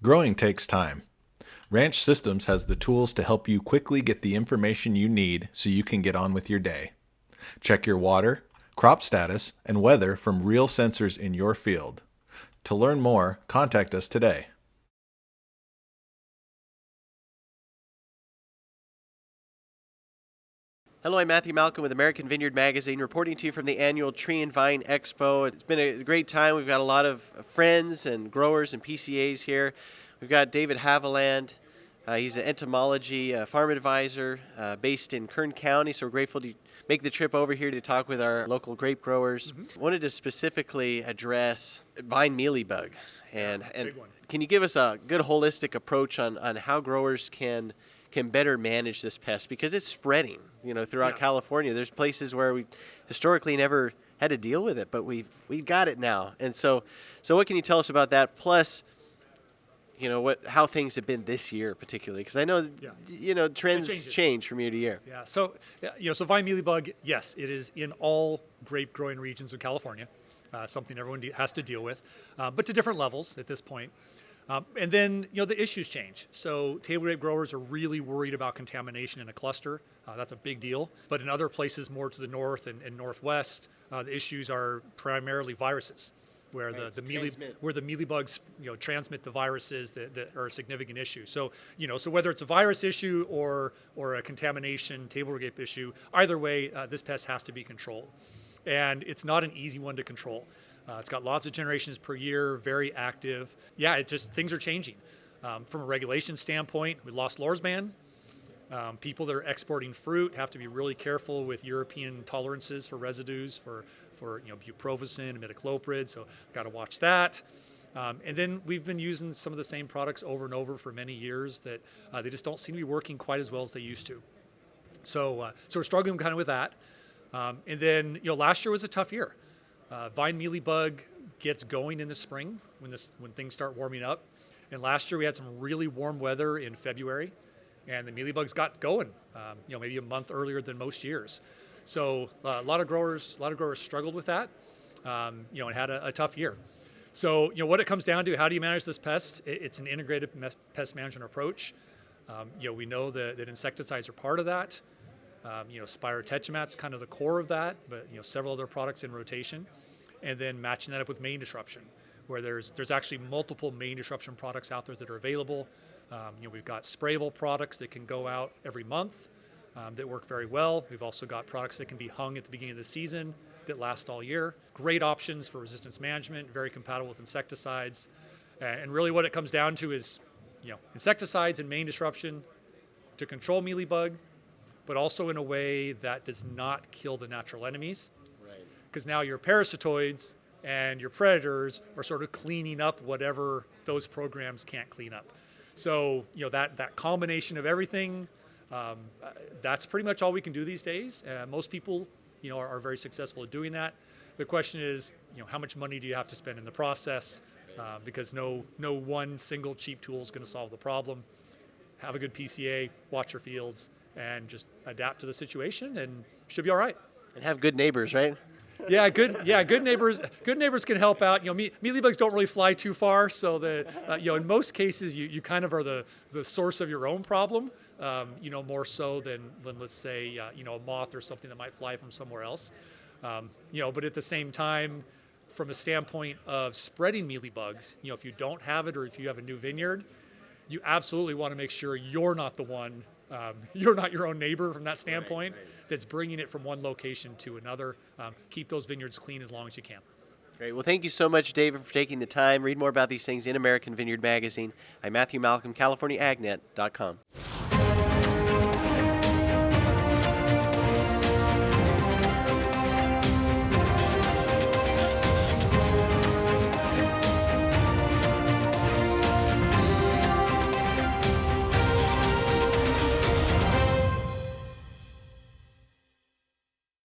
Growing takes time. Ranch Systems has the tools to help you quickly get the information you need so you can get on with your day. Check your water, crop status, and weather from real sensors in your field. To learn more, contact us today. Hello, I'm Matthew Malcolm with American Vineyard Magazine, reporting to you from the annual Tree and Vine Expo. It's been a great time. We've got a lot of friends and growers and PCAs here. We've got David Haviland. He's an entomology farm advisor based in Kern County, so we're grateful to make the trip over here to talk with our local grape growers. Wanted to specifically address vine mealybug. And can you give us a good holistic approach on how growers can better manage this pest, because it's spreading, throughout California. There's places where we historically never had to deal with it, but we've got it now. And so what can you tell us about that? Plus, how things have been this year particularly, because I know, trends change from year to year. Yeah. So vine mealybug, yes, it is in all grape growing regions of California. Something everyone has to deal with, but to different levels at this point. And then, the issues change. So table grape growers are really worried about contamination in a cluster. That's a big deal. But in other places more to the north and northwest, the issues are primarily viruses, where the mealybugs transmit the viruses that are a significant issue. So so whether it's a virus issue or a contamination table grape issue, either way, this pest has to be controlled, and it's not an easy one to control. It's got lots of generations per year, very active. Yeah, things are changing. From a regulation standpoint, we lost Lohr's ban. People that are exporting fruit have to be really careful with European tolerances for residues for bupropion and imidacloprid, so got to watch that. And then we've been using some of the same products over and over for many years that they just don't seem to be working quite as well as they used to. So we're struggling kind of with that. And then last year was a tough year. Vine mealybug gets going in the spring when things start warming up. And last year we had some really warm weather in February, and the mealybugs got going, maybe a month earlier than most years. So a lot of growers struggled with that, and had a tough year. So what it comes down to, how do you manage this pest? It's an integrated pest management approach. We know that insecticides are part of that. Spirotetramat's kind of the core of that, but several other products in rotation, and then matching that up with main disruption, where there's actually multiple main disruption products out there that are available. We've got sprayable products that can go out every month that work very well. We've also got products that can be hung at the beginning of the season that last all year. Great options for resistance management, very compatible with insecticides, and really what it comes down to is insecticides and main disruption to control mealybug, but also in a way that does not kill the natural enemies. Right. Because now your parasitoids and your predators are sort of cleaning up whatever those programs can't clean up. So, that combination of everything, that's pretty much all we can do these days. Most people, are very successful at doing that. The question is, how much money do you have to spend in the process? Because no one single cheap tool is going to solve the problem. Have a good PCA, watch your fields, and just adapt to the situation, and should be all right. And have good neighbors, right? Good neighbors. Good neighbors can help out. Mealybugs don't really fly too far, so that in most cases you kind of are the source of your own problem. More so than let's say a moth or something that might fly from somewhere else. But at the same time, from a standpoint of spreading mealybugs, if you don't have it or if you have a new vineyard, you absolutely want to make sure you're not the one. You're not your own neighbor from that standpoint, that's bringing it from one location to another. Keep those vineyards clean as long as you can. Great. Well, thank you so much, David, for taking the time. Read more about these things in American Vineyard Magazine. I'm Matthew Malcolm, CaliforniaAgNet.com.